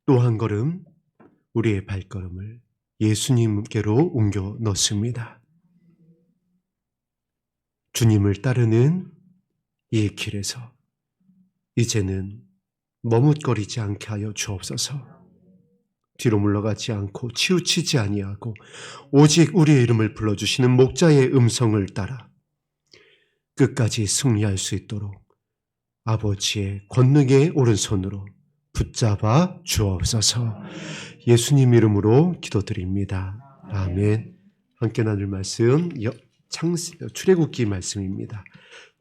또 한 걸음 우리의 발걸음을 예수님께로 옮겨 넣습니다. 주님을 따르는 이 길에서 이제는 머뭇거리지 않게 하여 주옵소서. 뒤로 물러가지 않고 치우치지 아니하고 오직 우리의 이름을 불러주시는 목자의 음성을 따라 끝까지 승리할 수 있도록 아버지의 권능의 오른손으로 붙잡아 주옵소서. 예수님 이름으로 기도드립니다. 아멘. 함께 나눌 말씀 출애굽기 말씀입니다.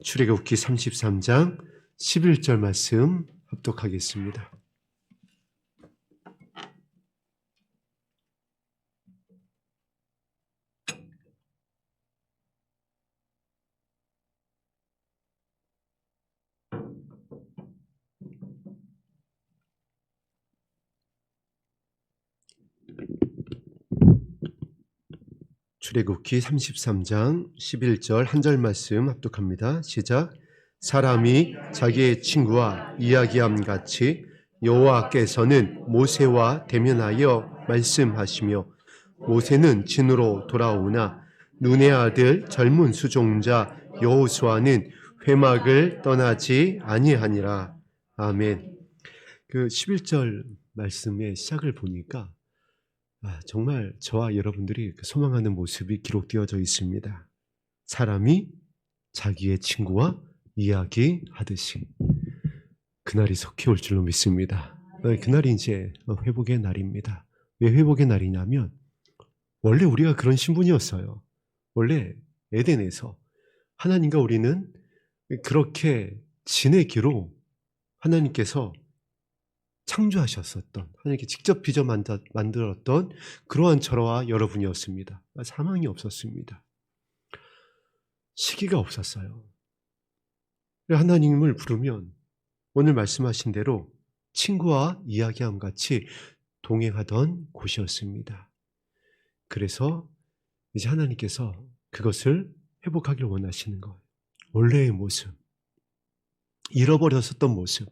출애굽기 33장 11절 말씀 합독하겠습니다. 출애굽기 33장 11절 한 절 말씀 합독합니다. 시작. 사람이 자기의 친구와 이야기함 같이 여호와께서는 모세와 대면하여 말씀하시며 모세는 진으로 돌아오나 눈의 아들 젊은 수종자 여호수아는 회막을 떠나지 아니하니라. 아멘. 그 11절 말씀의 시작을 보니까 정말 저와 여러분들이 소망하는 모습이 기록되어져 있습니다. 사람이 자기의 친구와 이야기하듯이 그날이 속히 올 줄로 믿습니다. 그날이 이제 회복의 날입니다. 왜 회복의 날이냐면 원래 우리가 그런 신분이었어요. 원래 에덴에서 하나님과 우리는 그렇게 지내기로 하나님께서 창조하셨었던, 하나님께 직접 빚어 만들었던 그러한 저와 여러분이었습니다. 사망이 없었습니다. 시기가 없었어요. 하나님을 부르면 오늘 말씀하신 대로 친구와 이야기함 같이 동행하던 곳이었습니다. 그래서 이제 하나님께서 그것을 회복하기를 원하시는 거예요. 원래의 모습, 잃어버렸었던 모습,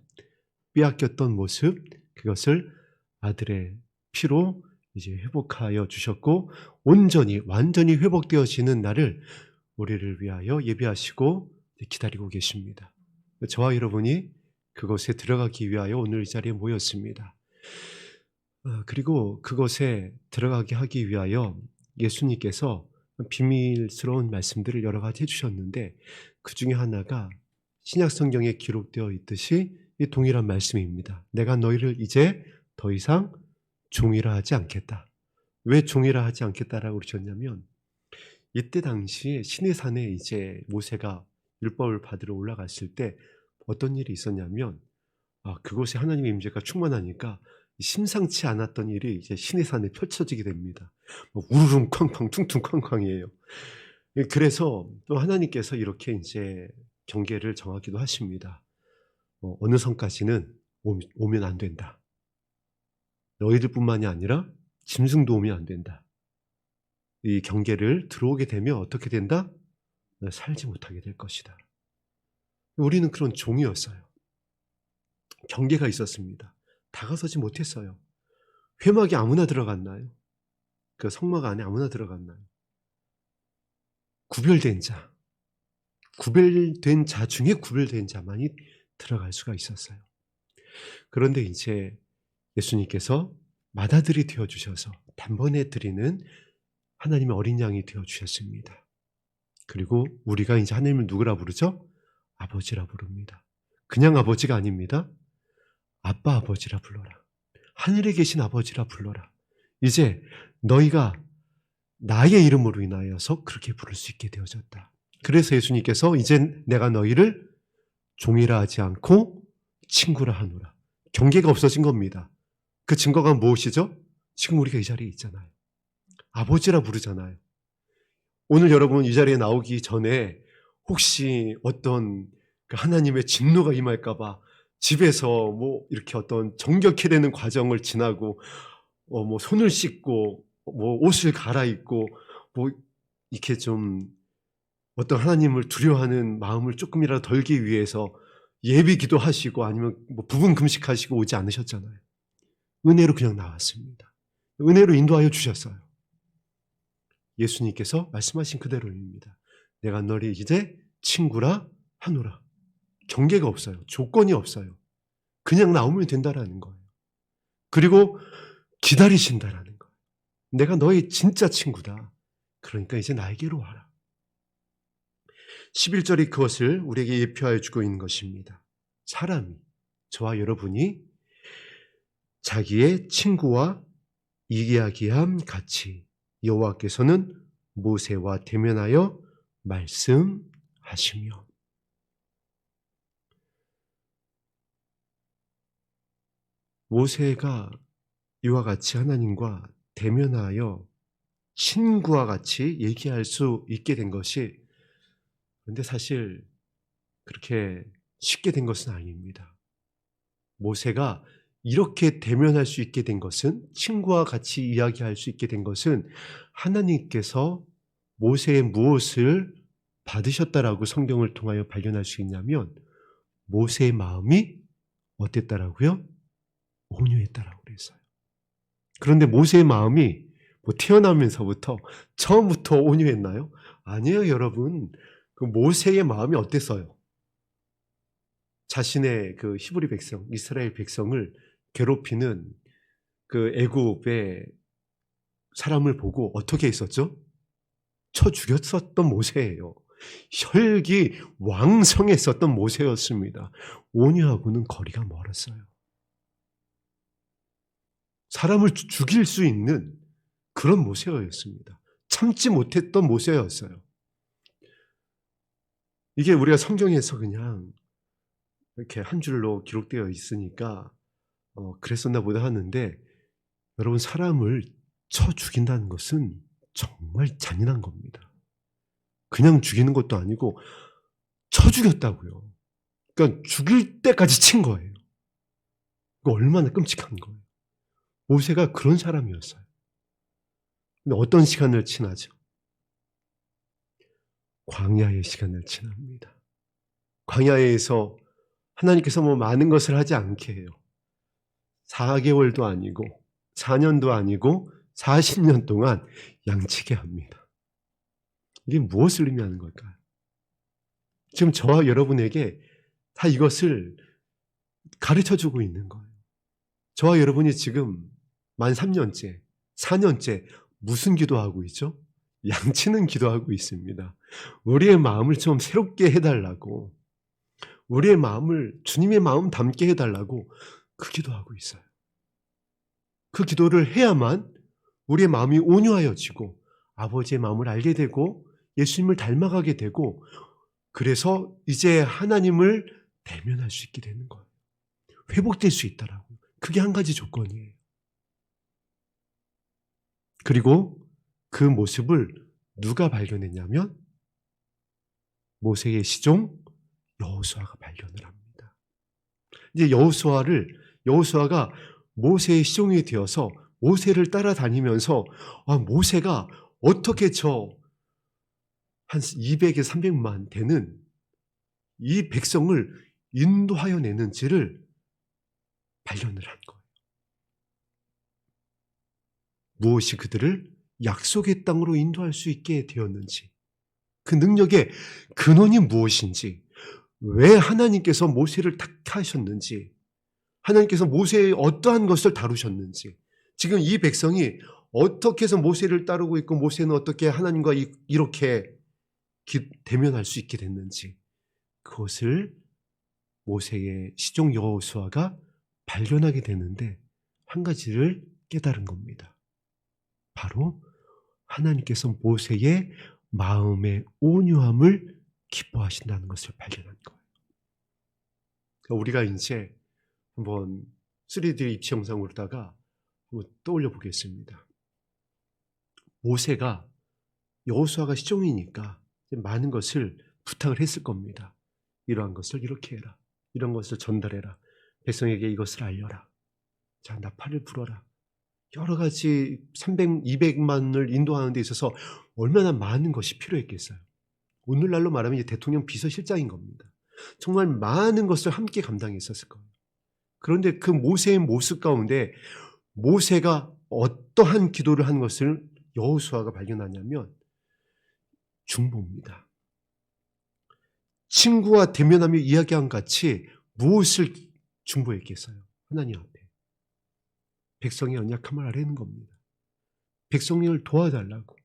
빼앗겼던 모습, 그것을 아들의 피로 이제 회복하여 주셨고 완전히 회복되어지는 날을 우리를 위하여 예비하시고 기다리고 계십니다. 저와 여러분이 그곳에 들어가기 위하여 오늘 이 자리에 모였습니다. 그리고 그곳에 들어가게 하기 위하여 예수님께서 비밀스러운 말씀들을 여러 가지 해주셨는데 그 중에 하나가 신약성경에 기록되어 있듯이 이 동일한 말씀입니다. 내가 너희를 이제 더 이상 종이라 하지 않겠다. 왜 종이라 하지 않겠다라고 그러셨냐면 이때 당시에 시내산에 이제 모세가 율법을 받으러 올라갔을 때 어떤 일이 있었냐면 그곳에 하나님의 임재가 충만하니까 심상치 않았던 일이 이제 시내산에 펼쳐지게 됩니다. 우르릉 쾅쾅 퉁퉁 쾅쾅이에요. 그래서 또 하나님께서 이렇게 이제 경계를 정하기도 하십니다. 어느 선까지는 오면 안 된다. 너희들뿐만이 아니라 짐승도 오면 안 된다. 이 경계를 들어오게 되면 어떻게 된다? 살지 못하게 될 것이다. 우리는 그런 종이었어요. 경계가 있었습니다. 다가서지 못했어요. 회막에 아무나 들어갔나요? 그 성막 안에 아무나 들어갔나요? 구별된 자 중에 구별된 자만이 들어갈 수가 있었어요. 그런데 이제 예수님께서 맏아들이 되어주셔서 단번에 드리는 하나님의 어린 양이 되어주셨습니다. 그리고 우리가 이제 하나님을 누구라 부르죠? 아버지라 부릅니다. 그냥 아버지가 아닙니다. 아빠 아버지라 불러라. 하늘에 계신 아버지라 불러라. 이제 너희가 나의 이름으로 인하여서 그렇게 부를 수 있게 되어졌다. 그래서 예수님께서 이제 내가 너희를 종이라 하지 않고 친구라 하노라. 경계가 없어진 겁니다. 그 증거가 무엇이죠? 지금 우리가 이 자리에 있잖아요. 아버지라 부르잖아요. 오늘 여러분 이 자리에 나오기 전에 혹시 어떤 하나님의 진노가 임할까 봐 집에서 뭐 이렇게 어떤 정결케 되는 과정을 지나고 뭐 손을 씻고 뭐 옷을 갈아입고 뭐 이렇게 좀 어떤 하나님을 두려워하는 마음을 조금이라도 덜기 위해서 예비 기도하시고 아니면 뭐 부분 금식하시고 오지 않으셨잖아요. 은혜로 그냥 나왔습니다. 은혜로 인도하여 주셨어요. 예수님께서 말씀하신 그대로입니다. 내가 너를 이제 친구라 하노라. 경계가 없어요. 조건이 없어요. 그냥 나오면 된다라는 거예요. 그리고 기다리신다라는 거예요. 내가 너의 진짜 친구다. 그러니까 이제 나에게로 와라. 11절이 그것을 우리에게 예표하여 주고 있는 것입니다. 사람이, 저와 여러분이 자기의 친구와 이야기함 같이 여호와께서는 모세와 대면하여 말씀하시며, 모세가 이와 같이 하나님과 대면하여 친구와 같이 얘기할 수 있게 된 것이, 그런데 사실 그렇게 쉽게 된 것은 아닙니다. 모세가 이렇게 대면할 수 있게 된 것은, 친구와 같이 이야기할 수 있게 된 것은 하나님께서 모세의 무엇을 받으셨다라고 성경을 통하여 발견할 수 있냐면, 모세의 마음이 어땠다라고요? 온유했다라고 그랬어요. 그런데 모세의 마음이 뭐 태어나면서부터 처음부터 온유했나요? 아니에요, 여러분. 그 모세의 마음이 어땠어요? 자신의 그 히브리 백성, 이스라엘 백성을 괴롭히는 그 애굽의 사람을 보고 어떻게 했었죠? 쳐 죽였었던 모세예요. 혈기 왕성했었던 모세였습니다. 온유하고는 거리가 멀었어요. 사람을 죽일 수 있는 그런 모세였습니다. 참지 못했던 모세였어요. 이게 우리가 성경에서 그냥 이렇게 한 줄로 기록되어 있으니까 그랬었나 보다 하는데, 여러분, 사람을 쳐 죽인다는 것은 정말 잔인한 겁니다. 그냥 죽이는 것도 아니고 쳐 죽였다고요. 그러니까 죽일 때까지 친 거예요. 이거 얼마나 끔찍한 거예요. 모세가 그런 사람이었어요. 근데 어떤 시간을 지나죠? 광야의 시간을 지납니다. 광야에서 하나님께서 뭐 많은 것을 하지 않게 해요. 4개월도 아니고 4년도 아니고 40년 동안 양치게 합니다. 이게 무엇을 의미하는 걸까요? 지금 저와 여러분에게 다 이것을 가르쳐주고 있는 거예요. 저와 여러분이 지금 만 3년째, 4년째 무슨 기도하고 있죠? 양치는 기도하고 있습니다. 우리의 마음을 좀 새롭게 해달라고, 우리의 마음을 주님의 마음 담게 해달라고 그 기도하고 있어요. 그 기도를 해야만 우리의 마음이 온유하여지고 아버지의 마음을 알게 되고 예수님을 닮아가게 되고, 그래서 이제 하나님을 대면할 수 있게 되는 거예요. 회복될 수 있다라고. 그게 한 가지 조건이에요. 그리고 그 모습을 누가 발견했냐면 모세의 시종 여호수아가 발견을 합니다. 이제 여호수아가 모세의 시종이 되어서 모세를 따라다니면서 모세가 어떻게 한 200에 300만 되는 이 백성을 인도하여 내는지를 발견을 한 거예요. 무엇이 그들을 약속의 땅으로 인도할 수 있게 되었는지, 그 능력의 근원이 무엇인지, 왜 하나님께서 모세를 택하셨는지, 하나님께서 모세의 어떠한 것을 다루셨는지, 지금 이 백성이 어떻게 해서 모세를 따르고 있고 모세는 어떻게 하나님과 이렇게 대면할 수 있게 됐는지, 그것을 모세의 시종 여호수아가 발견하게 되는데 한 가지를 깨달은 겁니다. 바로 하나님께서 모세의 마음의 온유함을 기뻐하신다는 것을 발견한 거예요. 우리가 이제 한번 3D 입체 영상으로다가 한번 떠올려 보겠습니다. 모세가 여호수아가 시종이니까 많은 것을 부탁을 했을 겁니다. 이러한 것을 이렇게 해라. 이런 것을 전달해라. 백성에게 이것을 알려라. 자, 나팔을 불어라. 여러 가지 200만을 인도하는 데 있어서 얼마나 많은 것이 필요했겠어요. 오늘날로 말하면 이제 대통령 비서실장인 겁니다. 정말 많은 것을 함께 감당했었을 거예요. 그런데 그 모세의 모습 가운데 모세가 어떠한 기도를 한 것을 여호수아가 발견하냐면 중보입니다. 친구와 대면하며 이야기한 같이 무엇을 중보했겠어요? 하나님 앞에. 백성의 연약함을 아뢰는 겁니다. 백성을 도와달라고,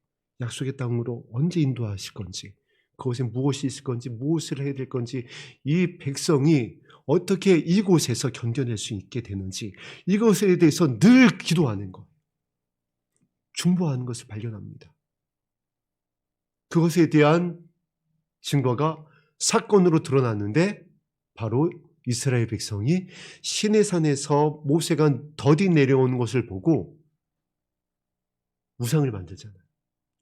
약속의 땅으로 언제 인도하실 건지, 그곳에 무엇이 있을 건지, 무엇을 해야 될 건지, 이 백성이 어떻게 이곳에서 견뎌낼 수 있게 되는지, 이것에 대해서 늘 기도하는 것, 중보하는 것을 발견합니다. 그것에 대한 증거가 사건으로 드러났는데 바로 이스라엘 백성이 시내산에서 모세가 더디 내려오는 것을 보고 우상을 만들잖아요.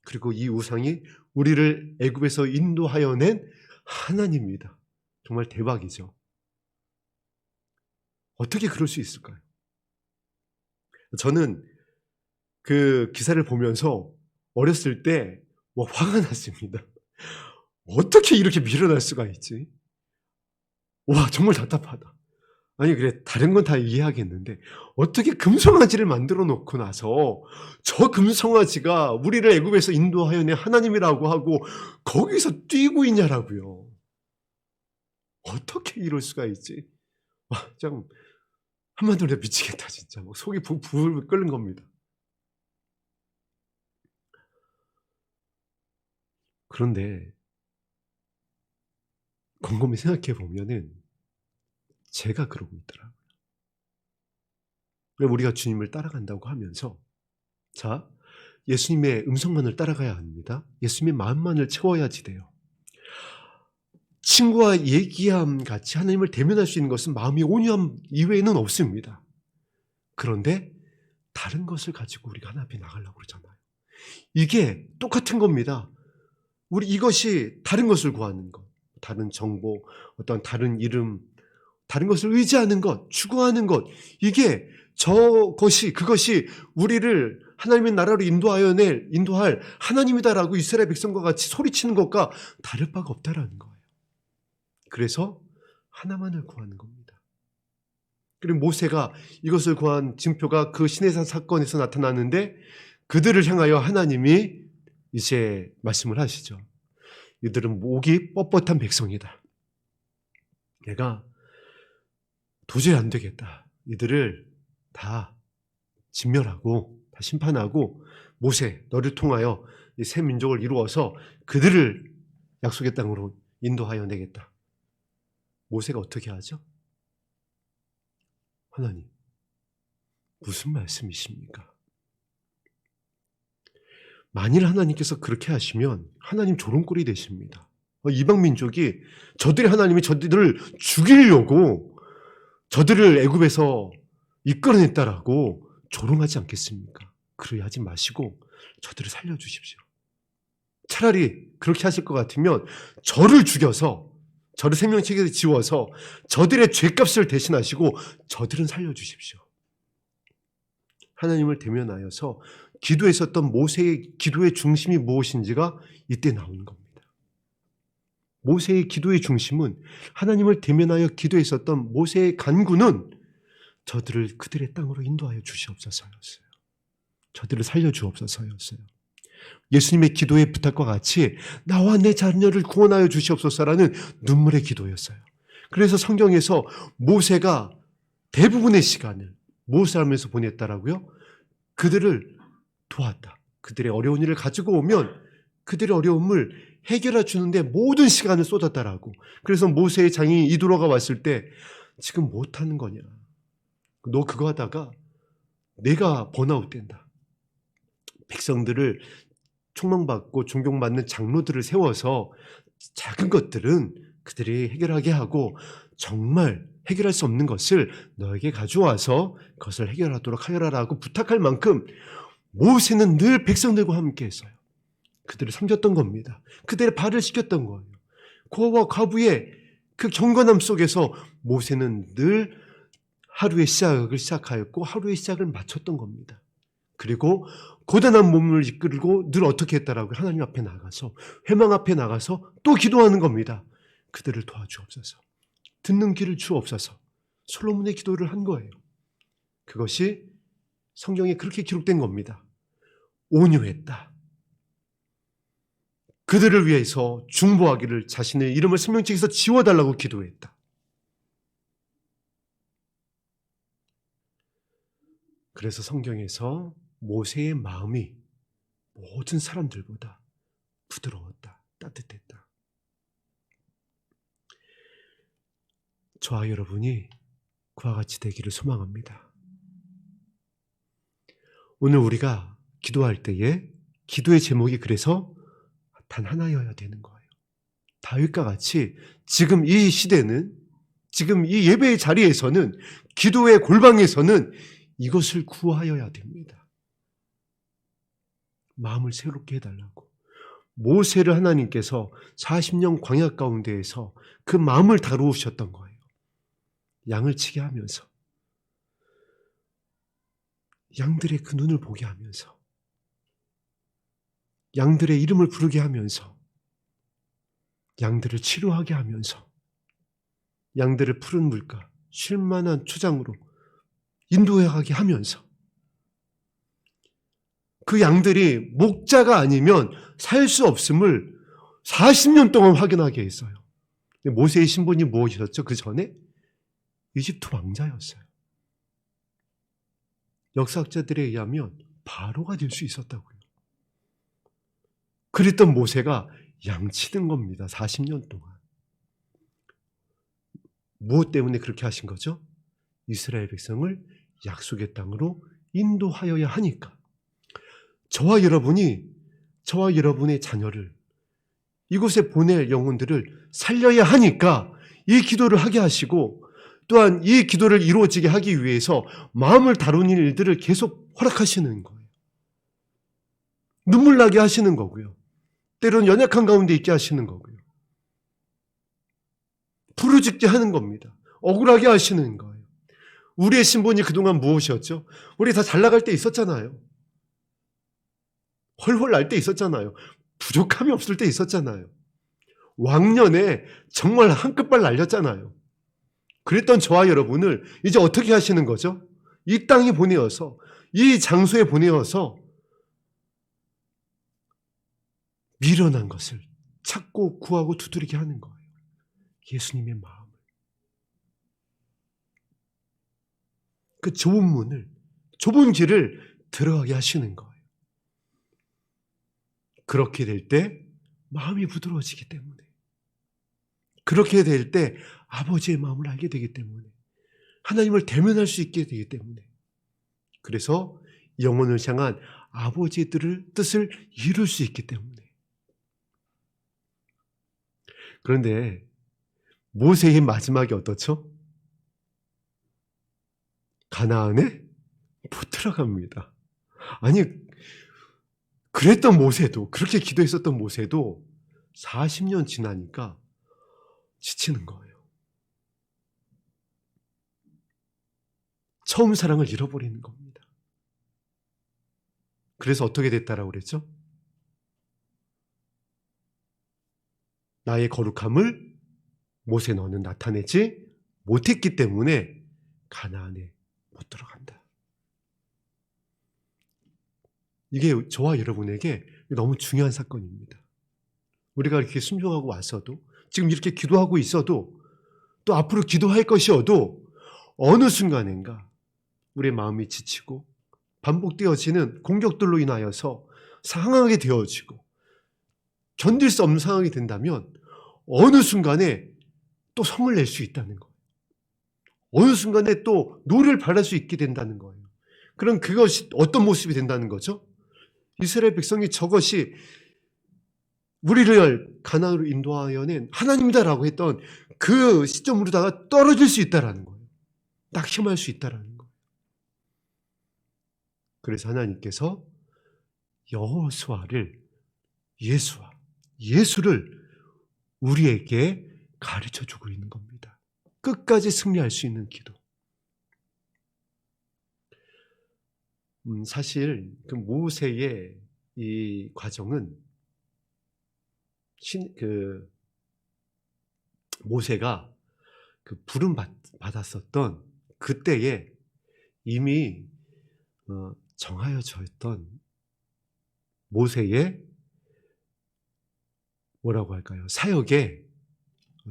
그리고 이 우상이 우리를 애굽에서 인도하여 낸 하나님입니다. 정말 대박이죠. 어떻게 그럴 수 있을까요? 저는 그 기사를 보면서 어렸을 때 화가 났습니다. 어떻게 이렇게 밀어날 수가 있지? 와, 정말 답답하다. 아니, 그래, 다른 건 다 이해하겠는데 어떻게 금송아지를 만들어 놓고 나서 저 금송아지가 우리를 애굽에서 인도하여 낸 하나님이라고 하고 거기서 뛰고 있냐라고요. 어떻게 이럴 수가 있지? 와, 참 한마디로 미치겠다 진짜. 막 속이 부풀 끓는 겁니다. 그런데 곰곰이 생각해 보면은 제가 그러고 있더라고요. 우리가 주님을 따라간다고 하면서, 자, 예수님의 음성만을 따라가야 합니다. 예수님의 마음만을 채워야지 돼요. 친구와 얘기함 같이 하나님을 대면할 수 있는 것은 마음이 온유함 이외에는 없습니다. 그런데 다른 것을 가지고 우리가 하나님 앞에 나가려고 그러잖아요. 이게 똑같은 겁니다. 우리 이것이 다른 것을 구하는 것, 다른 정보, 어떤 다른 이름, 다른 것을 의지하는 것, 추구하는 것, 이게 그것이 우리를 하나님의 나라로 인도할 하나님이다라고 이스라엘 백성과 같이 소리치는 것과 다를 바가 없다라는 거예요. 그래서 하나만을 구하는 겁니다. 그리고 모세가 이것을 구한 징표가 그 시내산 사건에서 나타나는데 그들을 향하여 하나님이 이제 말씀을 하시죠. 이들은 목이 뻣뻣한 백성이다. 내가 도저히 안 되겠다. 이들을 다 진멸하고 다 심판하고 모세 너를 통하여 이 새 민족을 이루어서 그들을 약속의 땅으로 인도하여 내겠다. 모세가 어떻게 하죠? 하나님, 무슨 말씀이십니까? 만일 하나님께서 그렇게 하시면 하나님 조롱꼴이 되십니다. 이방 민족이 하나님이 저들을 죽이려고 저들을 애굽에서 이끌어냈다라고 조롱하지 않겠습니까? 그러지 하지 마시고 저들을 살려주십시오. 차라리 그렇게 하실 것 같으면 저를 죽여서 저를 생명책에서 지워서 저들의 죄값을 대신하시고 저들은 살려주십시오. 하나님을 대면하여서 기도했었던 모세의 기도의 중심이 무엇인지가 이때 나오는 겁니다. 모세의 기도의 중심은 하나님을 대면하여 기도했었던 모세의 간구는 저들을 그들의 땅으로 인도하여 주시옵소서였어요. 저들을 살려주옵소서였어요. 예수님의 기도의 부탁과 같이 나와 내 자녀를 구원하여 주시옵소서라는 눈물의 기도였어요. 그래서 성경에서 모세가 대부분의 시간을 무엇을 하면서 보냈다라고요? 그들을 도왔다. 그들의 어려운 일을 가지고 오면 그들의 어려움을 해결해 주는데 모든 시간을 쏟았다라고. 그래서 모세의 장인이 이도로가 왔을 때 지금 못하는 거냐? 너 그거 하다가 내가 번아웃 된다. 백성들을 총망받고 존경받는 장로들을 세워서 작은 것들은 그들이 해결하게 하고 정말 해결할 수 없는 것을 너에게 가져와서 그것을 해결하도록 하여라라고 부탁할 만큼 모세는 늘 백성들과 함께 했어요. 그들을 섬겼던 겁니다. 그들의 발을 씻겼던 거예요. 고아와 과부의 그 경건함 속에서 모세는 늘 하루의 시작을 시작하였고 하루의 시작을 마쳤던 겁니다. 그리고 고단한 몸을 이끌고 늘 어떻게 했다라고 하나님 앞에 나가서 회망 앞에 나가서 또 기도하는 겁니다. 그들을 도와주옵소서. 듣는 귀를 주옵소서. 솔로몬의 기도를 한 거예요. 그것이 성경에 그렇게 기록된 겁니다. 온유했다. 그들을 위해서 중보하기를 자신의 이름을 생명책에서 지워달라고 기도했다. 그래서 성경에서 모세의 마음이 모든 사람들보다 부드러웠다, 따뜻했다. 저와 여러분이 그와 같이 되기를 소망합니다. 오늘 우리가 기도할 때에 기도의 제목이 그래서 단 하나여야 되는 거예요. 다윗과 같이 지금 이 시대는, 지금 이 예배의 자리에서는, 기도의 골방에서는 이것을 구하여야 됩니다. 마음을 새롭게 해달라고. 모세를 하나님께서 40년 광야 가운데에서 그 마음을 다루셨던 거예요. 양을 치게 하면서, 양들의 그 눈을 보게 하면서, 양들의 이름을 부르게 하면서, 양들을 치료하게 하면서, 양들을 푸른 물가, 쉴만한 초장으로 인도하게 하면서, 그 양들이 목자가 아니면 살 수 없음을 40년 동안 확인하게 했어요. 모세의 신분이 무엇이었죠? 그 전에 이집트 왕자였어요. 역사학자들에 의하면 바로가 될 수 있었다고요. 그랬던 모세가 양치는 겁니다. 40년 동안. 무엇 때문에 그렇게 하신 거죠? 이스라엘 백성을 약속의 땅으로 인도하여야 하니까. 저와 여러분의 자녀를 이곳에 보낼 영혼들을 살려야 하니까 이 기도를 하게 하시고, 또한 이 기도를 이루어지게 하기 위해서 마음을 다루는 일들을 계속 허락하시는 거예요. 눈물 나게 하시는 거고요. 때로는 연약한 가운데 있게 하시는 거고요. 부르짖게 하는 겁니다. 억울하게 하시는 거예요. 우리의 신분이 그동안 무엇이었죠? 우리 다 잘 나갈 때 있었잖아요. 헐헐 날 때 있었잖아요. 부족함이 없을 때 있었잖아요. 왕년에 정말 한 끝발 날렸잖아요. 그랬던 저와 여러분을 이제 어떻게 하시는 거죠? 이 땅에 보내어서, 이 장소에 보내어서 미련한 것을 찾고 구하고 두드리게 하는 거예요. 예수님의 마음을. 그 좁은 문을, 좁은 길을 들어가게 하시는 거예요. 그렇게 될 때 마음이 부드러워지기 때문에, 그렇게 될 때 아버지의 마음을 알게 되기 때문에, 하나님을 대면할 수 있게 되기 때문에, 그래서 영혼을 향한 아버지의 뜻을 이룰 수 있기 때문에. 그런데 모세의 마지막이 어떻죠? 가나안에 못 들어갑니다. 아니, 그랬던 모세도, 그렇게 기도했었던 모세도 40년 지나니까 지치는 거예요. 처음 사랑을 잃어버리는 겁니다. 그래서 어떻게 됐다라고 그랬죠? 나의 거룩함을 모세 너는 나타내지 못했기 때문에 가나안에 못 들어간다. 이게 저와 여러분에게 너무 중요한 사건입니다. 우리가 이렇게 순종하고 왔어도, 지금 이렇게 기도하고 있어도, 또 앞으로 기도할 것이어도 어느 순간인가 우리의 마음이 지치고 반복되어지는 공격들로 인하여서 상하게 되어지고 견딜 수 없는 상황이 된다면 어느 순간에 또 성을 낼 수 있다는 거예요. 어느 순간에 또 노를 바랄 수 있게 된다는 거예요. 그럼 그것이 어떤 모습이 된다는 거죠? 이스라엘 백성이 저것이 우리를 가나안으로 인도하여낸 하나님이다라고 했던 그 시점으로다가 떨어질 수 있다라는 거예요. 낙심할 수 있다라는 거예요. 그래서 하나님께서 여호수아를, 예수를 우리에게 가르쳐주고 있는 겁니다. 끝까지 승리할 수 있는 기도. 사실 그 모세의 이 과정은 모세가 그 부름 받았었던 그때에 이미 정하여졌던 모세의 뭐라고 할까요? 사역의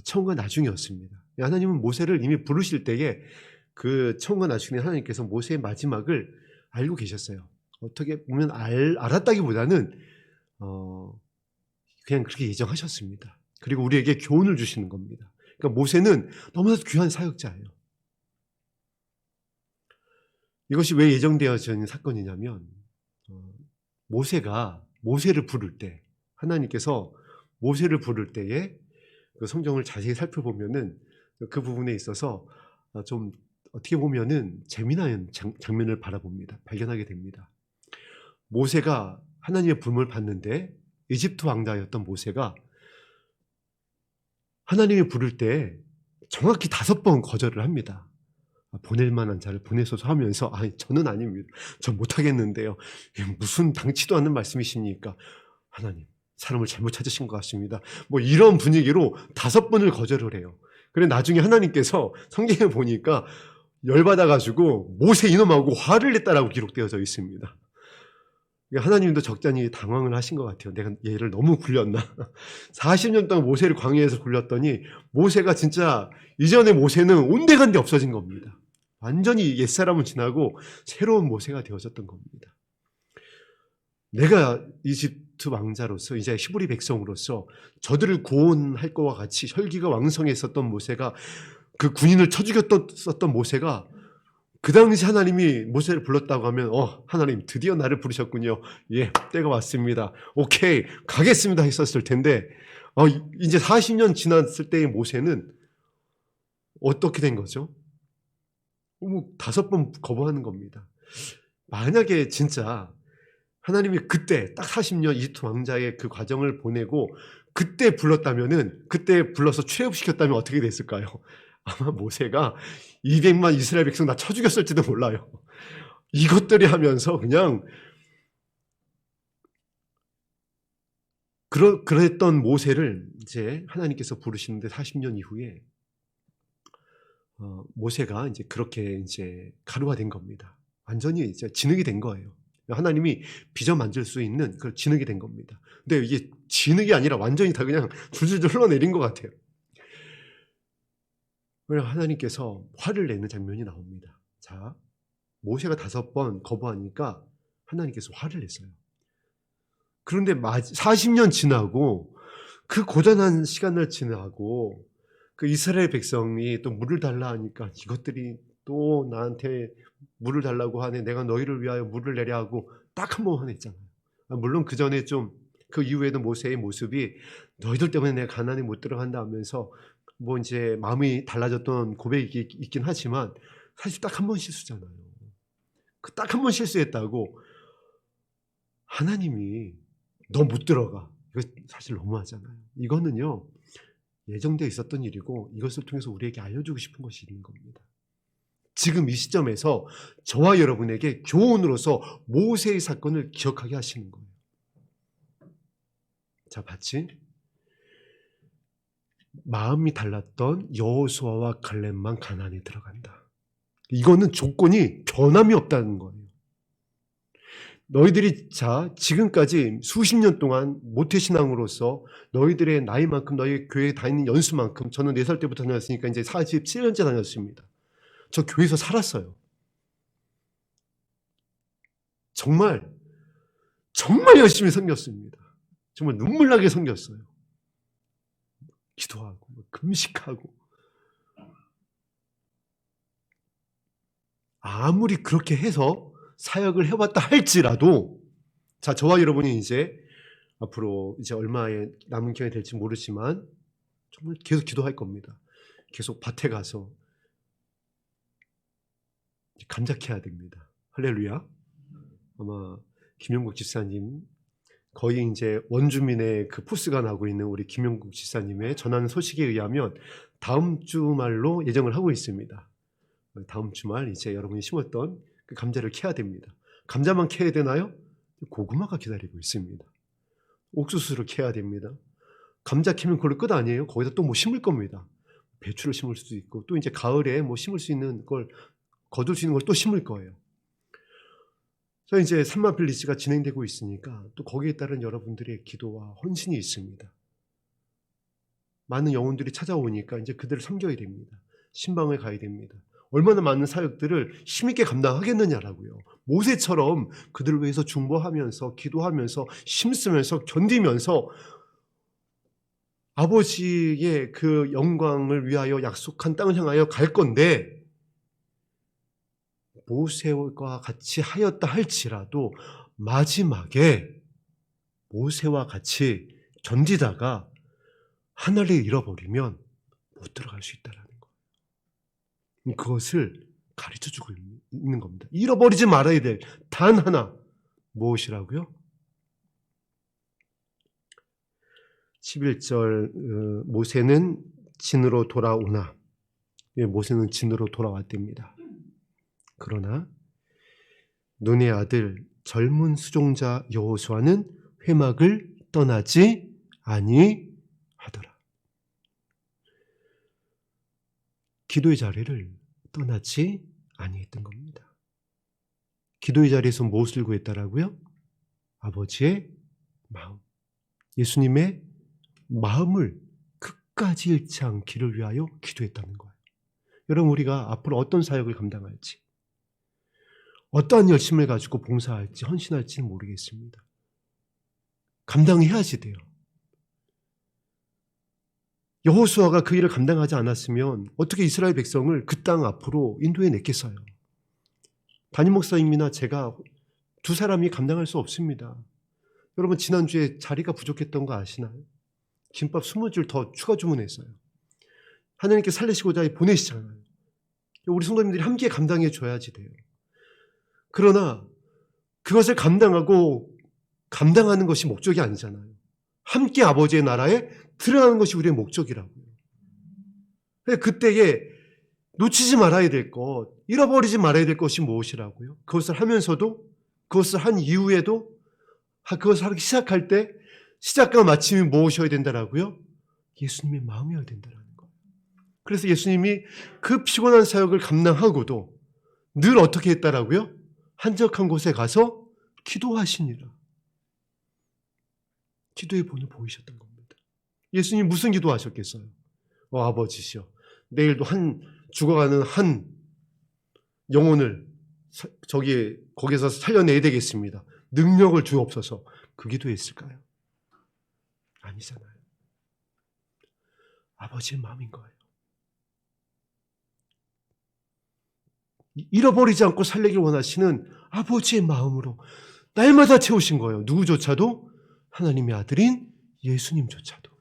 처음과 나중이었습니다. 하나님은 모세를 이미 부르실 때에 그 처음과 나중에 하나님께서 모세의 마지막을 알고 계셨어요. 어떻게 보면 알았다기보다는 그냥 그렇게 예정하셨습니다. 그리고 우리에게 교훈을 주시는 겁니다. 그러니까 모세는 너무나도 귀한 사역자예요. 이것이 왜 예정되어진 사건이냐면 모세를 부를 때, 하나님께서 모세를 부를 때에 그 성경을 자세히 살펴보면은 그 부분에 있어서 좀 어떻게 보면은 재미난 장면을 발견하게 됩니다. 모세가 하나님의 부름을 받는데 이집트 왕자였던 모세가 하나님이 부를 때 정확히 5번 거절을 합니다. 보낼 만한 자를 보내소서 하면서 저는 아닙니다. 전 못하겠는데요. 무슨 당치도 않는 말씀이십니까? 하나님, 사람을 잘못 찾으신 것 같습니다. 뭐 이런 분위기로 5번을 거절을 해요. 그래 나중에 하나님께서 성경에 보니까 열받아가지고 모세 이놈하고 화를 냈다라고 기록되어져 있습니다. 하나님도 적잖이 당황을 하신 것 같아요. 내가 얘를 너무 굴렸나? 40년 동안 모세를 광야에서 굴렸더니 모세가 진짜 이전의 모세는 온데간데 없어진 겁니다. 완전히 옛사람은 지나고 새로운 모세가 되어졌던 겁니다. 내가 이집트 왕자로서 이제 히브리 백성으로서 저들을 구원할 것과 같이 혈기가 왕성했었던 모세가 그 군인을 쳐 죽였었던 모세가 그 당시 하나님이 모세를 불렀다고 하면 하나님 드디어 나를 부르셨군요. 예, 때가 왔습니다. 오케이 가겠습니다 했었을 텐데 이제 40년 지났을 때의 모세는 어떻게 된 거죠? 5번 거부하는 겁니다. 만약에 진짜 하나님이 그때 딱 40년 이집트 왕자의 그 과정을 보내고 그때 불렀다면은 그때 불러서 취업시켰다면 어떻게 됐을까요? 아마 모세가 200만 이스라엘 백성 다 쳐 죽였을지도 몰라요. 이것들이 하면서 그냥 그랬던 모세를 이제 하나님께서 부르시는데 40년 이후에 모세가 이제 그렇게 이제 가루가 된 겁니다. 완전히 이제 진흙이 된 거예요. 하나님이 빚어 만질 수 있는 그 진흙이 된 겁니다. 근데 이게 진흙이 아니라 완전히 다 그냥 줄줄줄 흘러내린 것 같아요. 그래서 하나님께서 화를 내는 장면이 나옵니다. 자, 모세가 5번 거부하니까 하나님께서 화를 냈어요. 그런데 40년 지나고 그 고단한 시간을 지나고 그 이스라엘 백성이 또 물을 달라 하니까 이것들이 또 나한테 물을 달라고 하네. 내가 너희를 위하여 물을 내려 하고 딱 한 번 화냈잖아요. 물론 그 전에 좀 그 이후에도 모세의 모습이 너희들 때문에 내가 가나안에 못 들어간다 하면서 뭐 이제 마음이 달라졌던 고백이 있긴 하지만 사실 딱 한 번 실수잖아요. 그 딱 한 번 실수했다고 하나님이 너 못 들어가. 이거 사실 너무하잖아요. 이거는요 예정되어 있었던 일이고 이것을 통해서 우리에게 알려주고 싶은 것이 있는 겁니다. 지금 이 시점에서 저와 여러분에게 교훈으로서 모세의 사건을 기억하게 하시는 거예요. 자, 봤지? 마음이 달랐던 여호수아와 갈렙만 가나안에 들어간다. 이거는 조건이 변함이 없다는 거예요. 너희들이 지금까지 수십 년 동안 모태신앙으로서 너희들의 나이만큼 너희 교회에 다니는 연수만큼 저는 4살 때부터 다녔으니까 이제 47년째 다녔습니다. 저 교회에서 살았어요. 정말 열심히 섬겼습니다. 정말 눈물나게 섬겼어요. 기도하고 금식하고 아무리 그렇게 해서 사역을 해왔다 할지라도 저와 여러분이 이제 앞으로 이제 얼마의 남은 기간이 될지 모르지만 정말 계속 기도할 겁니다. 계속 밭에 가서 감자 캐야 됩니다. 할렐루야. 아마 김용국 집사님 거의 이제 원주민의 그 포스가 나고 있는 우리 김용국 집사님의 전하는 소식에 의하면 다음 주말로 예정을 하고 있습니다. 다음 주말 이제 여러분이 심었던 그 감자를 캐야 됩니다. 감자만 캐야 되나요? 고구마가 기다리고 있습니다. 옥수수를 캐야 됩니다. 감자 캐면 그걸로 끝 아니에요. 거기다 또 뭐 심을 겁니다. 배추를 심을 수도 있고 또 이제 가을에 뭐 심을 수 있는 걸 거둘 수 있는 걸 또 심을 거예요. 자, 이제 산마 빌리지가 진행되고 있으니까 또 거기에 따른 여러분들의 기도와 헌신이 있습니다. 많은 영혼들이 찾아오니까 이제 그들을 섬겨야 됩니다. 신방을 가야 됩니다. 얼마나 많은 사역들을 힘있게 감당하겠느냐라고요. 모세처럼 그들을 위해서 중보하면서 기도하면서 힘쓰면서 견디면서 아버지의 그 영광을 위하여 약속한 땅을 향하여 갈 건데, 모세와 같이 하였다 할지라도 마지막에 모세와 같이 견디다가 하나를 잃어버리면 못 들어갈 수 있다라는 거예요. 그것을 가르쳐주고 있는 겁니다. 잃어버리지 말아야 될 단 하나, 무엇이라고요? 11절 모세는 진으로 돌아오나, 모세는 진으로 돌아왔답니다. 그러나 눈의 아들 젊은 수종자 여호수아는 회막을 떠나지 아니하더라. 기도의 자리를 떠나지 아니했던 겁니다. 기도의 자리에서 무엇을 구했다라고요? 아버지의 마음, 예수님의 마음을 끝까지 잃지 않기를 위하여 기도했다는 거예요. 여러분, 우리가 앞으로 어떤 사역을 감당할지, 어떠한 열심을 가지고 봉사할지 헌신할지는 모르겠습니다. 감당해야지 돼요. 여호수아가 그 일을 감당하지 않았으면 어떻게 이스라엘 백성을 그 땅 앞으로 인도해 냈겠어요? 담임 목사님이나 제가 두 사람이 감당할 수 없습니다. 여러분, 지난주에 자리가 부족했던 거 아시나요? 김밥 20줄 더 추가 주문했어요. 하나님께 살리시고자 보내시잖아요. 우리 성도님들이 함께 감당해 줘야지 돼요. 그러나 그것을 감당하는 것이 목적이 아니잖아요. 함께 아버지의 나라에 들어가는 것이 우리의 목적이라고요. 그때에 놓치지 말아야 될 것, 잃어버리지 말아야 될 것이 무엇이라고요? 그것을 하면서도, 그것을 한 이후에도, 그것을 하기 시작할 때 시작과 마침이 무엇이어야 된다라고요? 예수님의 마음이어야 된다라는 거예요. 그래서 예수님이 그 피곤한 사역을 감당하고도 늘 어떻게 했다라고요? 한적한 곳에 가서 기도하시니라. 기도의 본을 보이셨던 겁니다. 예수님 무슨 기도하셨겠어요? 아버지시여, 내일도 죽어가는 한 영혼을 거기서 살려내야 되겠습니다. 능력을 주옵소서. 그 기도했을까요? 아니잖아요. 아버지의 마음인 거예요. 잃어버리지 않고 살리길 원하시는 아버지의 마음으로 날마다 채우신 거예요. 누구조차도, 하나님의 아들인 예수님조차도.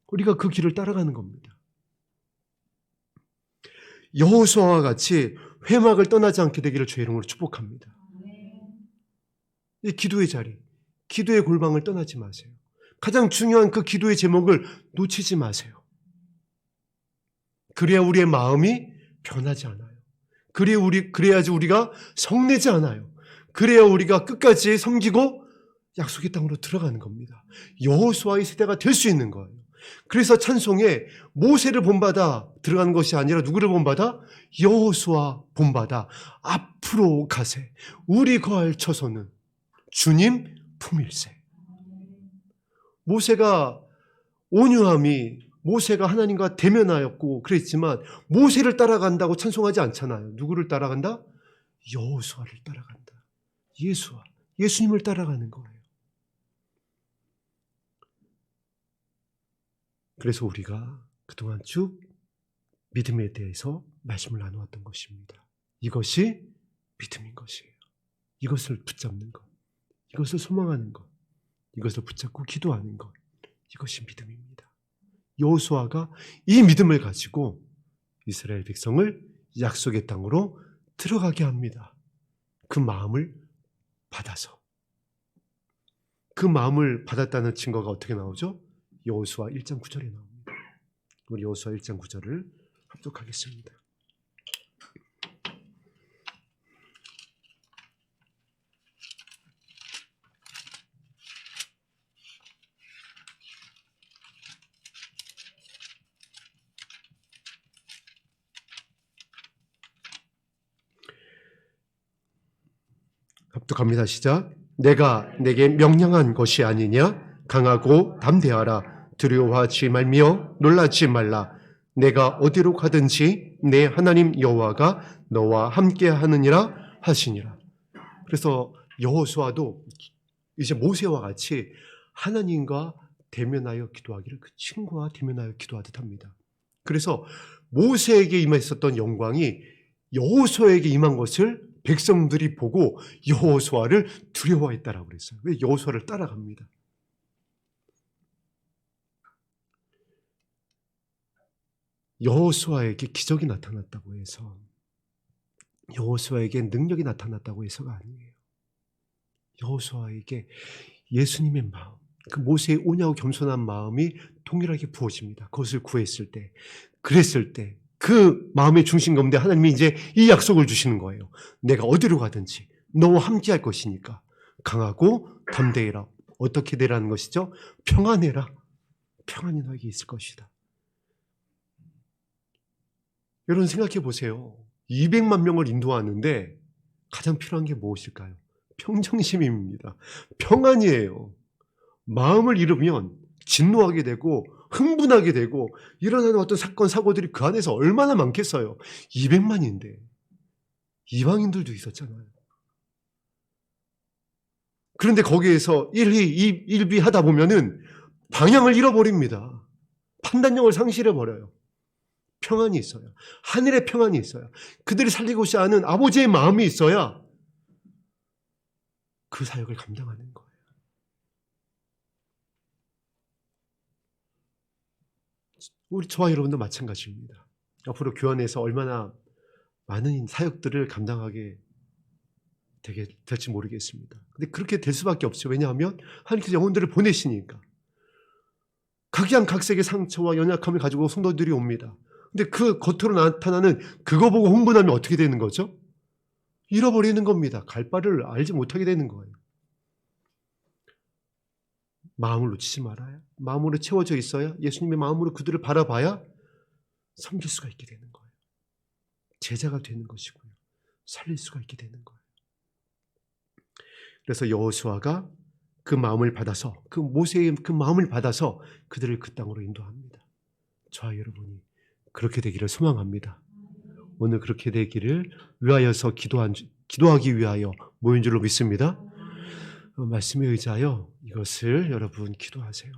우리가 그 길을 따라가는 겁니다. 여호수아와 같이 회막을 떠나지 않게 되기를 주의 이름으로 축복합니다. 이 기도의 자리, 기도의 골방을 떠나지 마세요. 가장 중요한 그 기도의 제목을 놓치지 마세요. 그래야 우리의 마음이 변하지 않아요. 그래야지 우리가 성내지 않아요. 그래야 우리가 끝까지 섬기고 약속의 땅으로 들어가는 겁니다. 여호수아의 세대가 될 수 있는 거예요. 그래서 찬송에 모세를 본받아 들어가는 것이 아니라 누구를 본받아? 여호수아 본받아 앞으로 가세. 우리 거할 처소는 주님 품일세. 모세가 온유함이, 모세가 하나님과 대면하였고 그랬지만 모세를 따라간다고 찬송하지 않잖아요. 누구를 따라간다? 여호수아를 따라간다. 예수님을 따라가는 거예요. 그래서 우리가 그동안 쭉 믿음에 대해서 말씀을 나누었던 것입니다. 이것이 믿음인 것이에요. 이것을 붙잡는 것, 이것을 소망하는 것, 이것을 붙잡고 기도하는 것, 이것이 믿음입니다. 여호수아가 이 믿음을 가지고 이스라엘 백성을 약속의 땅으로 들어가게 합니다. 그 마음을 받아서. 그 마음을 받았다는 증거가 어떻게 나오죠? 여호수아 1장 9절에 나옵니다. 우리 여호수아 1장 9절을 합독하겠습니다. 합독합니다. 시작. 내가 내게 명령한 것이 아니냐? 강하고 담대하라. 두려워하지 말며 놀라지 말라. 내가 어디로 가든지 내 하나님 여호와가 너와 함께 하느니라 하시니라. 그래서 여호수아도 이제 모세와 같이 하나님과 대면하여 기도하기를 그 친구와 대면하여 기도하듯 합니다. 그래서 모세에게 임했었던 영광이 여호수아에게 임한 것을 백성들이 보고 여호수아를 두려워했다라고 그랬어요. 왜 여호수아를 따라갑니다. 여호수아에게 기적이 나타났다고 해서, 여호수아에게 능력이 나타났다고 해서가 아니에요. 여호수아에게 예수님의 마음, 그 모세의 온유하고 겸손한 마음이 동일하게 부어집니다. 그것을 구했을 때, 그랬을 때 그 마음의 중심 가운데 하나님이 이제 이 약속을 주시는 거예요. 내가 어디로 가든지 너와 함께 할 것이니까 강하고 담대해라. 어떻게 되라는 것이죠? 평안해라. 평안이 너에게 있을 것이다. 여러분 생각해 보세요. 200만 명을 인도하는데 가장 필요한 게 무엇일까요? 평정심입니다. 평안이에요. 마음을 잃으면 진노하게 되고 흥분하게 되고 일어나는 어떤 사건 사고들이 그 안에서 얼마나 많겠어요. 200만인데 이방인들도 있었잖아요. 그런데 거기에서 일비하다 보면은 방향을 잃어버립니다. 판단력을 상실해버려요. 평안이 있어요. 하늘의 평안이 있어요. 그들이 살리고자 하는 아버지의 마음이 있어야 그 사역을 감당하는 거예요. 우리 저와 여러분도 마찬가지입니다. 앞으로 교환에서 얼마나 많은 사역들을 감당하게 될지 모르겠습니다. 근데 그렇게 될 수밖에 없죠. 왜냐하면 하나님께서 영혼들을 보내시니까. 각양각색의 상처와 연약함을 가지고 성도들이 옵니다. 근데 그 겉으로 나타나는 그거 보고 흥분하면 어떻게 되는 거죠? 잃어버리는 겁니다. 갈 바를 알지 못하게 되는 거예요. 마음을 놓치지 말아야, 마음으로 채워져 있어야, 예수님의 마음으로 그들을 바라봐야 섬길 수가 있게 되는 거예요. 제자가 되는 것이고요. 살릴 수가 있게 되는 거예요. 그래서 여호수아가 그 마음을 받아서, 그 모세의 그 마음을 받아서 그들을 그 땅으로 인도합니다. 저와 여러분이 그렇게 되기를 소망합니다. 오늘 그렇게 되기를 위하여서 기도하기 위하여 모인 줄로 믿습니다. 말씀에 의지하여 이것을 여러분 기도하세요.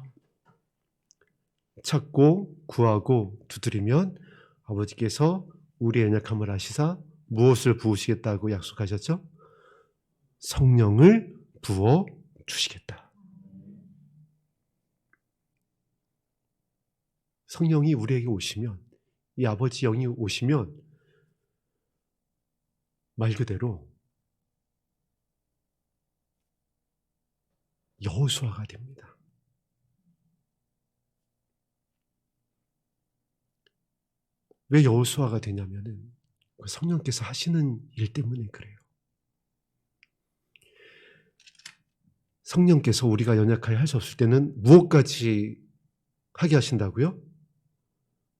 찾고 구하고 두드리면 아버지께서 우리의 연약함을 아시사 무엇을 부으시겠다고 약속하셨죠? 성령을 부어 주시겠다. 성령이 우리에게 오시면, 이 아버지 영이 오시면 말 그대로 여호수아가 됩니다. 왜 여호수아가 되냐면은 성령께서 하시는 일 때문에 그래요. 성령께서 우리가 연약하여 할 수 없을 때는 무엇까지 하게 하신다고요?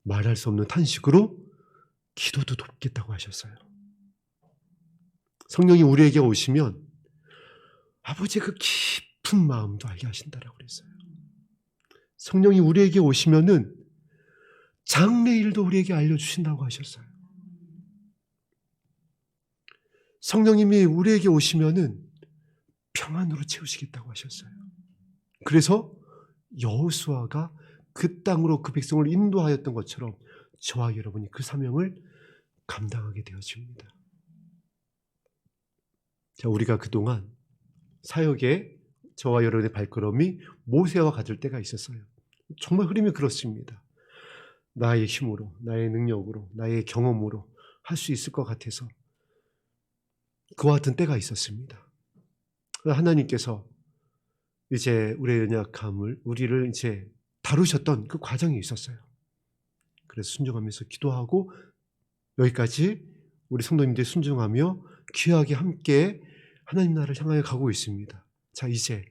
말할 수 없는 탄식으로 기도도 돕겠다고 하셨어요. 성령이 우리에게 오시면 아버지의 그 깊은 마음도 알게 하신다라고 그랬어요. 성령이 우리에게 오시면은 장래일도 우리에게 알려주신다고 하셨어요. 성령님이 우리에게 오시면은 평안으로 채우시겠다고 하셨어요. 그래서 여호수아가 그 땅으로 그 백성을 인도하였던 것처럼 저와 여러분이 그 사명을 감당하게 되어집니다. 자, 우리가 그동안 사역에 저와 여러분의 발걸음이 모세와 같을 때가 있었어요. 정말 흐름이 그렇습니다. 나의 힘으로, 나의 능력으로, 나의 경험으로 할 수 있을 것 같아서 그와 같은 때가 있었습니다. 하나님께서 이제 우리의 연약함을, 우리를 이제 다루셨던 그 과정이 있었어요. 그래서 순종하면서 기도하고 여기까지 우리 성도님들이 순종하며 귀하게 함께 하나님 나라를 향하여 가고 있습니다. 자, 이제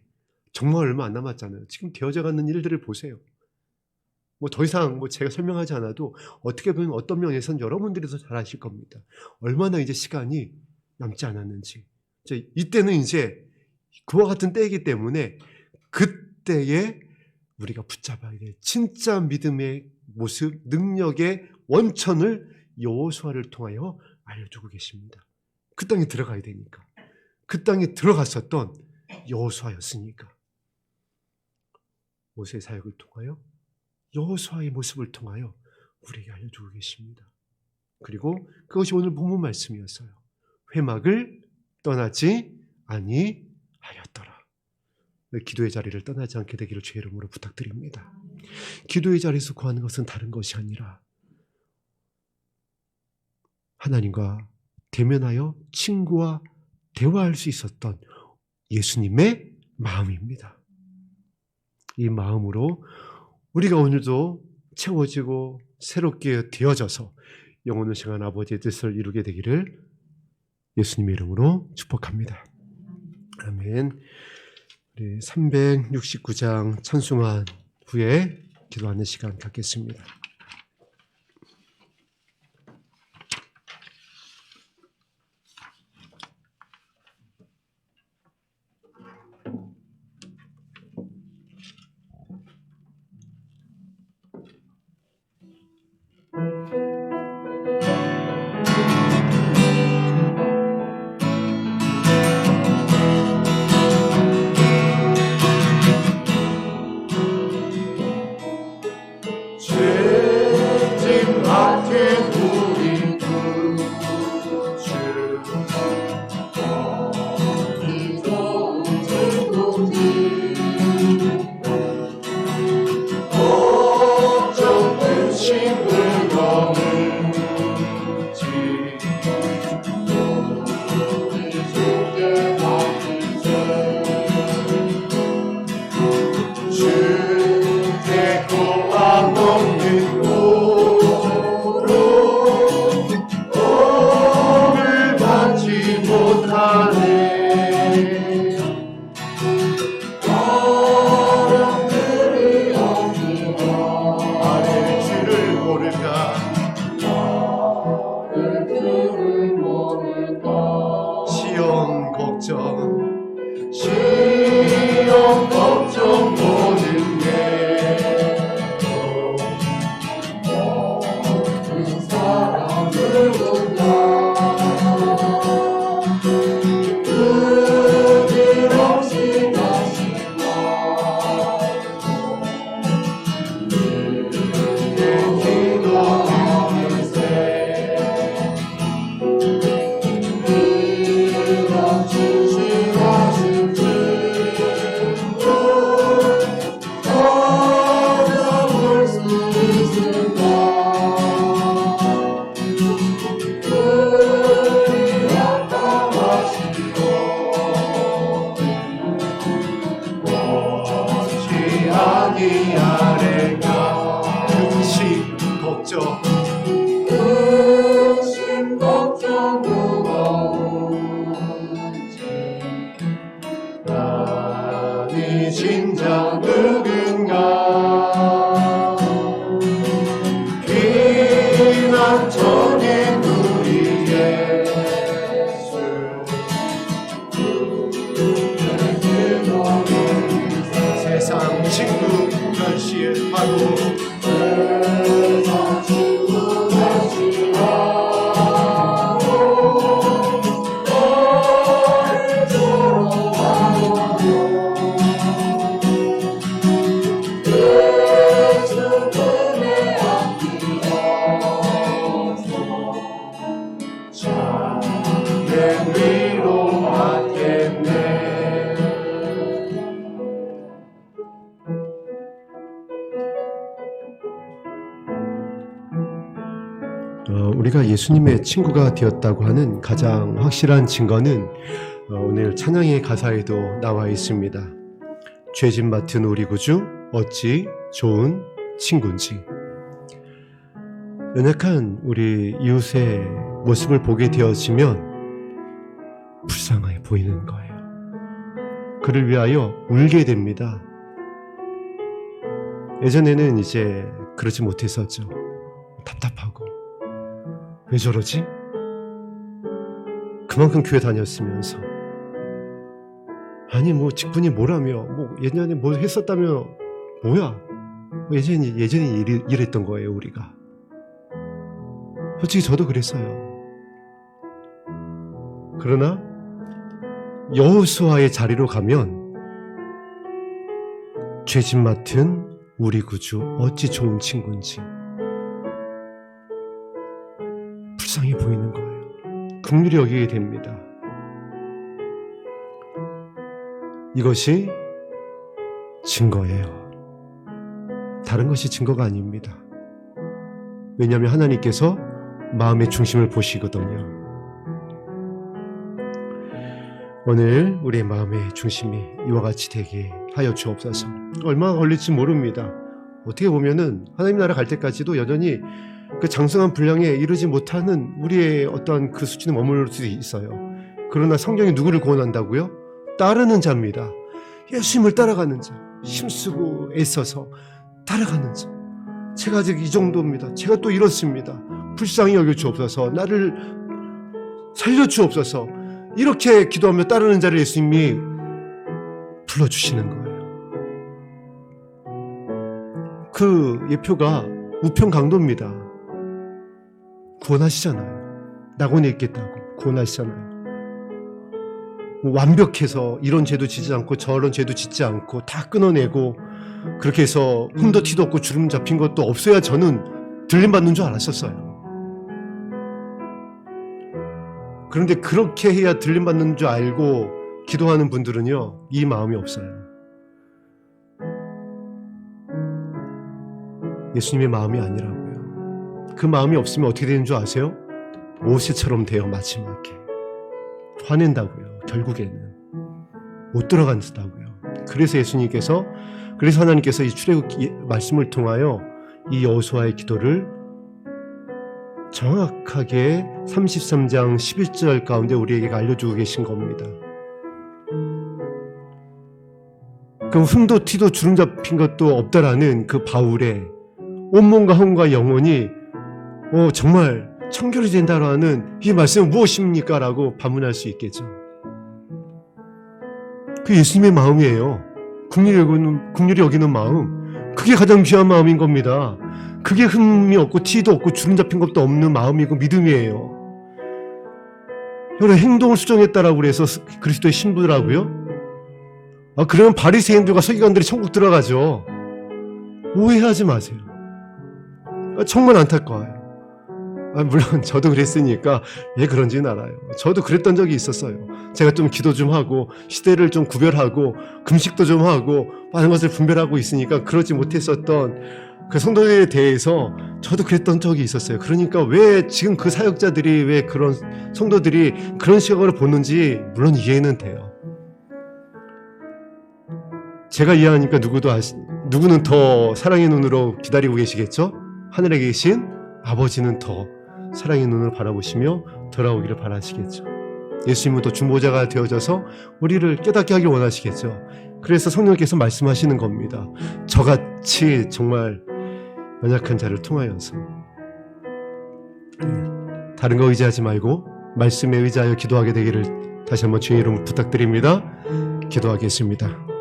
정말 얼마 안 남았잖아요. 지금 되어져 가는 일들을 보세요. 더 이상 제가 설명하지 않아도 어떻게 보면 어떤 면에서는 여러분들이 더 잘 아실 겁니다. 얼마나 이제 시간이 남지 않았는지, 이때는 이제 그와 같은 때이기 때문에 그때에 우리가 붙잡아야 돼. 진짜 믿음의 모습, 능력의 원천을 여호수아를 통하여 알려주고 계십니다. 그 땅에 들어가야 되니까. 그 땅에 들어갔었던 여호수아였으니까. 모세의 사역을 통하여 여호수아의 모습을 통하여 우리에게 알려주고 계십니다. 그리고 그것이 오늘 본문 말씀이었어요. 회막을 떠나지 아니하였더라. 기도의 자리를 떠나지 않게 되기를 주의 이름으로 부탁드립니다. 기도의 자리에서 구하는 것은 다른 것이 아니라 하나님과 대면하여 친구와 대화할 수 있었던 예수님의 마음입니다. 이 마음으로 우리가 오늘도 채워지고 새롭게 되어져서 영원한 시간 아버지의 뜻을 이루게 되기를 예수님의 이름으로 축복합니다. 아멘. 우리 369장 찬송한 후에 기도하는 시간 갖겠습니다. 우리가 예수님의 친구가 되었다고 하는 가장 확실한 증거는 오늘 찬양의 가사에도 나와 있습니다. 죄짐 맡은 우리 구주 어찌 좋은 친구인지. 연약한 우리 이웃의 모습을 보게 되어지면 불쌍해 보이는 거예요. 그를 위하여 울게 됩니다. 예전에는 이제 그러지 못했었죠. 답답하고 왜 저러지? 그만큼 교회 다녔으면서 아니 뭐 직분이 뭐라며, 뭐 예전에 뭐 했었다며, 뭐야, 예전에 이랬던 거예요 우리가. 솔직히 저도 그랬어요. 그러나 여호수아의 자리로 가면 죄짓 맡은 우리 구주 어찌 좋은 친구인지 불쌍해 보이는 거예요. 긍휼히 여기게 됩니다. 이것이 증거예요. 다른 것이 증거가 아닙니다. 왜냐하면 하나님께서 마음의 중심을 보시거든요. 오늘 우리의 마음의 중심이 이와 같이 되게 하여 주옵소서. 얼마나 걸릴지 모릅니다. 어떻게 보면은 하나님 나라 갈 때까지도 여전히 그 장성한 분량에 이르지 못하는 우리의 어떤 그 수준에 머무를 수도 있어요. 그러나 성경이 누구를 구원한다고요? 따르는 자입니다. 예수님을 따라가는 자, 힘쓰고 애써서 따라가는 자. 제가 아직 이 정도입니다. 제가 또 이렇습니다. 불쌍히 여겨 주옵소서. 나를 살려 주옵소서. 이렇게 기도하며 따르는 자를 예수님이 불러주시는 거예요. 그 예표가 우편 강도입니다. 구원하시잖아요. 낙원에 있겠다고 구원하시잖아요. 완벽해서 이런 죄도 짓지 않고 저런 죄도 짓지 않고 다 끊어내고 그렇게 해서 흠도 티도 없고 주름 잡힌 것도 없어야 저는 들림받는 줄 알았었어요. 그런데 그렇게 해야 들림받는 줄 알고 기도하는 분들은요, 이 마음이 없어요. 예수님의 마음이 아니라고요. 그 마음이 없으면 어떻게 되는 줄 아세요? 모세처럼 돼요. 마지막에 화낸다고요. 결국에는 못 들어간다고요. 그래서 하나님께서 이 출애굽 말씀을 통하여 이 여호수아의 기도를 정확하게 33장 11절 가운데 우리에게 알려주고 계신 겁니다. 그럼 흠도 티도 주름 잡힌 것도 없다라는 그 바울의 온몸과 혼과 영혼이 정말 청결이 된다라는 이 말씀은 무엇입니까? 라고 반문할 수 있겠죠. 그 예수님의 마음이에요. 긍휼히 여기는 마음. 그게 가장 귀한 마음인 겁니다. 그게 흠이 없고 티도 없고 주름 잡힌 것도 없는 마음이고 믿음이에요. 여러분, 행동을 수정했다라고 그래서 그리스도의 신부라고요? 그러면 바리새인들과 서기관들이 천국 들어가죠. 오해하지 마세요. 정말 안타까워요. 물론 저도 그랬으니까 왜 그런지는 알아요. 저도 그랬던 적이 있었어요. 제가 좀 기도 좀 하고 시대를 좀 구별하고 금식도 좀 하고 많은 것을 분별하고 있으니까 그러지 못했었던 그 성도들에 대해서 저도 그랬던 적이 있었어요. 그러니까 왜 지금 그 사역자들이 왜 그런 성도들이 그런 시각으로 보는지 물론 이해는 돼요. 제가 이해하니까 누구는 더 사랑의 눈으로 기다리고 계시겠죠? 하늘에 계신 아버지는 더 사랑의 눈을 바라보시며 돌아오기를 바라시겠죠. 예수님은 또 중보자가 되어져서 우리를 깨닫게 하길 원하시겠죠. 그래서 성령께서 말씀하시는 겁니다. 저같이 정말 연약한 자를 통하여서 다른 거 의지하지 말고 말씀에 의지하여 기도하게 되기를 다시 한번 주의 이름 부탁드립니다. 기도하겠습니다.